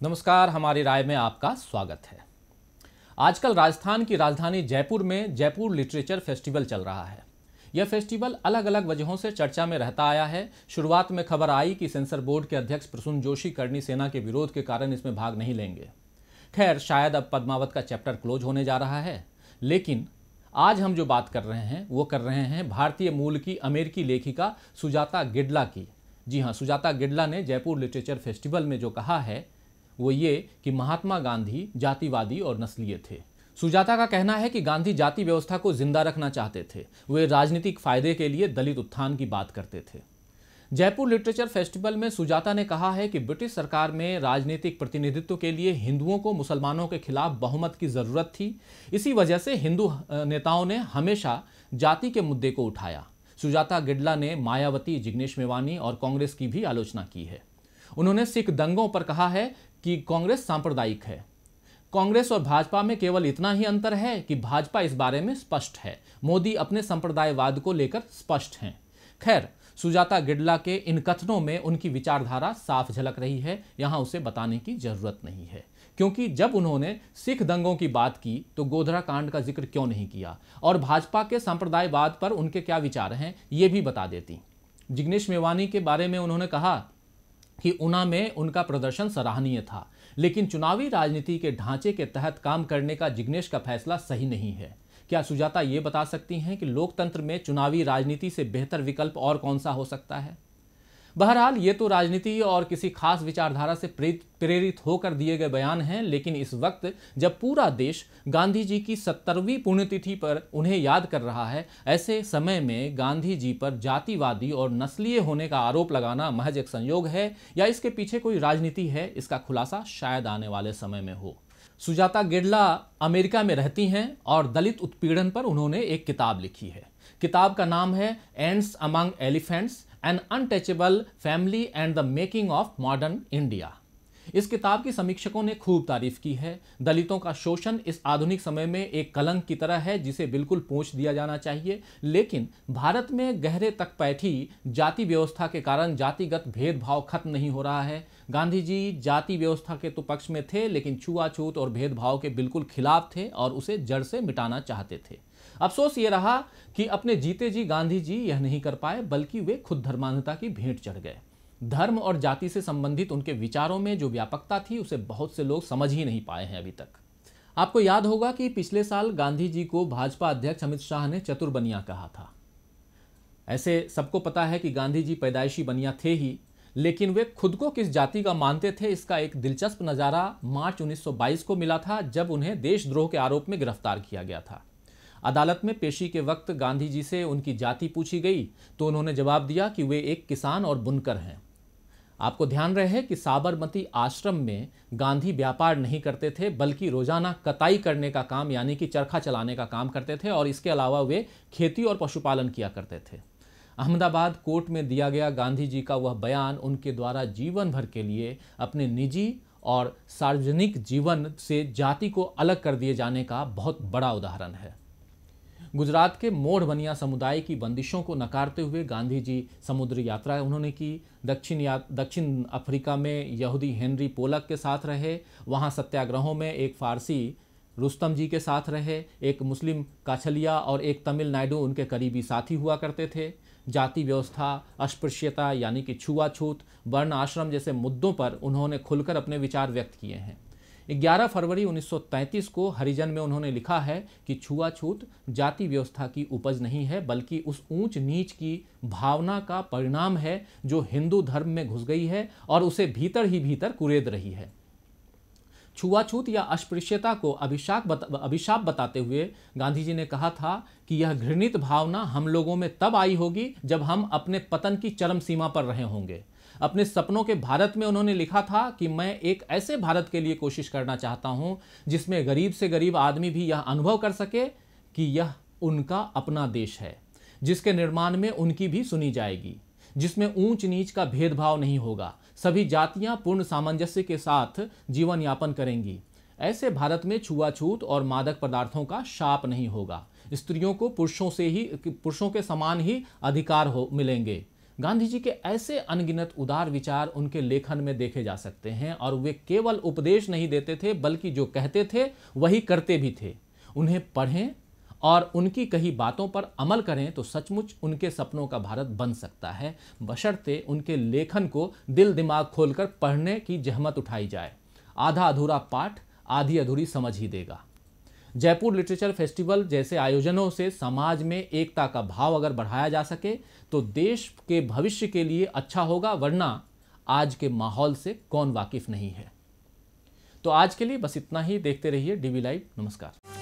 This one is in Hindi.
नमस्कार, हमारी राय में आपका स्वागत है। आजकल राजस्थान की राजधानी जयपुर में जयपुर लिटरेचर फेस्टिवल चल रहा है। यह फेस्टिवल अलग अलग वजहों से चर्चा में रहता आया है। शुरुआत में खबर आई कि सेंसर बोर्ड के अध्यक्ष प्रसून जोशी करनी सेना के विरोध के कारण इसमें भाग नहीं लेंगे। खैर, शायद अब पद्मावत का चैप्टर क्लोज होने जा रहा है। लेकिन आज हम जो बात कर रहे हैं वो कर रहे हैं भारतीय मूल की अमेरिकी लेखिका सुजाता गिडला की। जी हाँ, सुजाता गिडला ने जयपुर लिटरेचर फेस्टिवल में जो कहा है वो ये कि महात्मा गांधी जातिवादी और नस्लीय थे। सुजाता का कहना है कि गांधी जाति व्यवस्था को जिंदा रखना चाहते थे। वे राजनीतिक फायदे के लिए दलित उत्थान की बात करते थे। जयपुर लिटरेचर फेस्टिवल में सुजाता ने कहा है कि ब्रिटिश सरकार में राजनीतिक प्रतिनिधित्व के लिए हिंदुओं को मुसलमानों के खिलाफ बहुमत की जरूरत थी। इसी वजह से हिंदू नेताओं ने हमेशा जाति के मुद्दे को उठाया। सुजाता गिडला ने मायावती, जिग्नेश मेवानी और कांग्रेस की भी आलोचना की है। उन्होंने सिख दंगों पर कहा है कि कांग्रेस सांप्रदायिक है। कांग्रेस और भाजपा में केवल इतना ही अंतर है कि भाजपा इस बारे में स्पष्ट है। मोदी अपने संप्रदायवाद को लेकर स्पष्ट हैं। खैर, सुजाता गिडला के इन कथनों में उनकी विचारधारा साफ झलक रही है। यहां उसे बताने की जरूरत नहीं है, क्योंकि जब उन्होंने सिख दंगों की बात की तो गोधरा कांड का जिक्र क्यों नहीं किया और भाजपा के संप्रदायवाद पर उनके क्या विचार हैं ये भी बता देती। जिग्नेश मेवानी के बारे में उन्होंने कहा कि ऊना में उनका प्रदर्शन सराहनीय था, लेकिन चुनावी राजनीति के ढांचे के तहत काम करने का जिग्नेश का फैसला सही नहीं है। क्या सुजाता ये बता सकती हैं कि लोकतंत्र में चुनावी राजनीति से बेहतर विकल्प और कौन सा हो सकता है? बहरहाल, ये तो राजनीति और किसी खास विचारधारा से प्रेरित होकर दिए गए बयान हैं, लेकिन इस वक्त जब पूरा देश गांधी जी की 70वीं पुण्यतिथि पर उन्हें याद कर रहा है, ऐसे समय में गांधी जी पर जातिवादी और नस्लीय होने का आरोप लगाना महज एक संयोग है या इसके पीछे कोई राजनीति है, इसका खुलासा शायद आने वाले समय में हो। सुजाता गिडला अमेरिका में रहती हैं और दलित उत्पीड़न पर उन्होंने एक किताब लिखी है। किताब का नाम है ants among elephants, an untouchable family and the making of modern India. इस किताब की समीक्षकों ने खूब तारीफ की है। दलितों का शोषण इस आधुनिक समय में एक कलंक की तरह है जिसे बिल्कुल पोंछ दिया जाना चाहिए, लेकिन भारत में गहरे तक बैठी जाति व्यवस्था के कारण जातिगत भेदभाव खत्म नहीं हो रहा है। गांधी जी जाति व्यवस्था के तो पक्ष में थे, लेकिन छुआछूत और भेदभाव के बिल्कुल खिलाफ थे और उसे जड़ से मिटाना चाहते थे। अफसोस ये रहा कि अपने जीते जी गांधी जी यह नहीं कर पाए, बल्कि वे खुद धर्मांधता की भेंट चढ़ गए। धर्म और जाति से संबंधित उनके विचारों में जो व्यापकता थी उसे बहुत से लोग समझ ही नहीं पाए हैं अभी तक। आपको याद होगा कि पिछले साल गांधी जी को भाजपा अध्यक्ष अमित शाह ने चतुर बनिया कहा था। ऐसे सबको पता है कि गांधी जी पैदाइशी बनिया थे ही, लेकिन वे खुद को किस जाति का मानते थे इसका एक दिलचस्प नज़ारा मार्च 1922 को मिला था, जब उन्हें देशद्रोह के आरोप में गिरफ्तार किया गया था। अदालत में पेशी के वक्त गांधी जी से उनकी जाति पूछी गई तो उन्होंने जवाब दिया कि वे एक किसान और बुनकर हैं। आपको ध्यान रहे कि साबरमती आश्रम में गांधी व्यापार नहीं करते थे, बल्कि रोजाना कताई करने का काम यानी कि चरखा चलाने का काम करते थे और इसके अलावा वे खेती और पशुपालन किया करते थे। अहमदाबाद कोर्ट में दिया गया गांधी जी का वह बयान उनके द्वारा जीवन भर के लिए अपने निजी और सार्वजनिक जीवन से जाति को अलग कर दिए जाने का बहुत बड़ा उदाहरण है। गुजरात के मोढ़ बनिया समुदाय की बंदिशों को नकारते हुए गांधी जी समुद्री यात्रा उन्होंने की। दक्षिण अफ्रीका में यहूदी हेनरी पोलक के साथ रहे। वहां सत्याग्रहों में एक फारसी रुस्तम जी के साथ रहे। एक मुस्लिम काछलिया और एक तमिलनाडु उनके करीबी साथी हुआ करते थे। जाति व्यवस्था, अस्पृश्यता यानी कि छुआछूत, वर्ण आश्रम जैसे मुद्दों पर उन्होंने खुलकर अपने विचार व्यक्त किए हैं। 11 फरवरी 1933 को हरिजन में उन्होंने लिखा है कि छुआछूत जाति व्यवस्था की उपज नहीं है, बल्कि उस ऊंच नीच की भावना का परिणाम है जो हिंदू धर्म में घुस गई है और उसे भीतर ही भीतर कुरेद रही है। छुआछूत या अस्पृश्यता को अभिशाप बताते हुए गांधी जी ने कहा था कि यह घृणित भावना हम लोगों में तब आई होगी जब हम अपने पतन की चरम सीमा पर रहे होंगे। अपने सपनों के भारत में उन्होंने लिखा था कि मैं एक ऐसे भारत के लिए कोशिश करना चाहता हूं जिसमें गरीब से गरीब आदमी भी यह अनुभव कर सके कि यह उनका अपना देश है, जिसके निर्माण में उनकी भी सुनी जाएगी, जिसमें ऊंच नीच का भेदभाव नहीं होगा, सभी जातियां पूर्ण सामंजस्य के साथ जीवन यापन करेंगी। ऐसे भारत में छुआछूत और मादक पदार्थों का शाप नहीं होगा। स्त्रियों को पुरुषों के समान ही अधिकार मिलेंगे। गांधी जी के ऐसे अनगिनत उदार विचार उनके लेखन में देखे जा सकते हैं और वे केवल उपदेश नहीं देते थे बल्कि जो कहते थे वही करते भी थे। उन्हें पढ़ें और उनकी कही बातों पर अमल करें तो सचमुच उनके सपनों का भारत बन सकता है, बशर्ते उनके लेखन को दिल दिमाग खोलकर पढ़ने की जहमत उठाई जाए। आधा अधूरा पाठ आधी अधूरी समझ ही देगा। जयपुर लिटरेचर फेस्टिवल जैसे आयोजनों से समाज में एकता का भाव अगर बढ़ाया जा सके तो देश के भविष्य के लिए अच्छा होगा, वरना आज के माहौल से कौन वाकिफ नहीं है। तो आज के लिए बस इतना ही। देखते रहिए डीवी लाइव। नमस्कार।